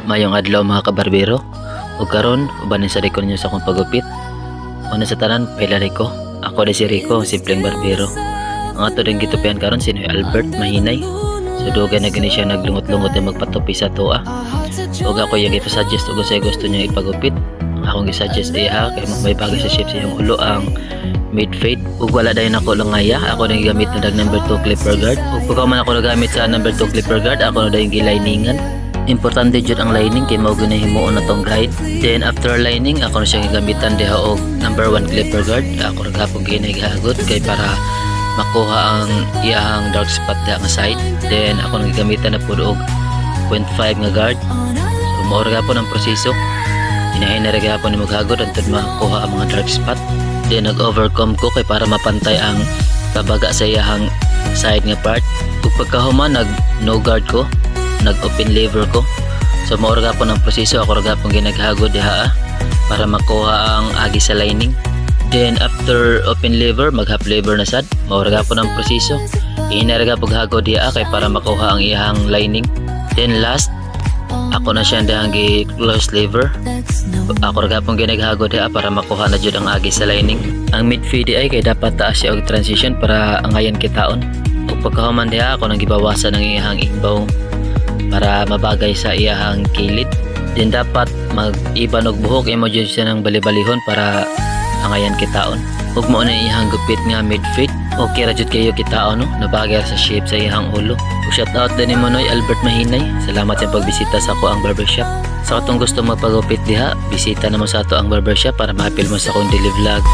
Mayong adlaw mga kabarbero. Ug karon uban sa reko ninyo sa akong pagupit. Una sa tanan, pailari ko. Ako di si Rico, simpleng barbero. Ang ato din gitupian karon si Albert Mahinay. So dugay na gani siya naglungot-lungot na magpatupi sa toa. Ug ako yung ipasuggest ug sa gusto niya ipagupit. Akong gisuggest iya kay may bagay sa shape sa iyong ulo ang mid fade. Ug wala dayon ako langaya, ako nang gamit na dag number 2 clipper guard. Ug pagka man ako nagamit sa number 2 clipper guard, ako na dayon giliningan. Importante jud ang lining kay mao gyud himuon na tong guide. Then after lining, ako na siya gigamitan diha og number 1 clipper guard. Ako ra gapon ginagagot kay para makuha ang iyang dark spot diha nga side. Then ako nang gigamitan na pud og 0.5 nga guard. So mao ra gapon ang proseso. Inahin na rin gapon ni maghagod antod makuha ang mga dark spot. Then nag-overcome ko kay para mapantay ang kabaga sa iyang side nga part. Ug pagkahuman no guard ko, nag-open lever ko. So mao ra gapon ang proseso, ako ra gapon ginaghagod diha para makuha ang agi sa lining. Then after open lever, mag-half lever na sad. Mao ra gapon ang proseso. Ina ra gapon hagod diha kay para makuha ang iyang lining. Then last, ako na siya dihang gi-close lever. Ako ra gapon ginaghagod diha para makuha na jud ang agi sa lining. Ang mid fade ay kay dapat taas siya og transition para angayan kitaon. Ug pagkahuman diha ako nang gibawasan ang iyang ingbaw para mabagay sa iyang kilid. Then dapat mag-iban og buhok, imo jud siya ng bali-balihon para angayan kitaon. Ug mao na iyang gupit nga mid fade. Okay ra jud kayo kitaon no, nabagay sa shape sa iyang ulo. Ug shout out din nimo Noy Albert Mahinay. Salamat sa pagbisita sa ako ang barbershop. Sa katong gusto magpagupit diha, bisita na mo sa ato ang barbershop para ma-appeal mo sa akong daily vlog.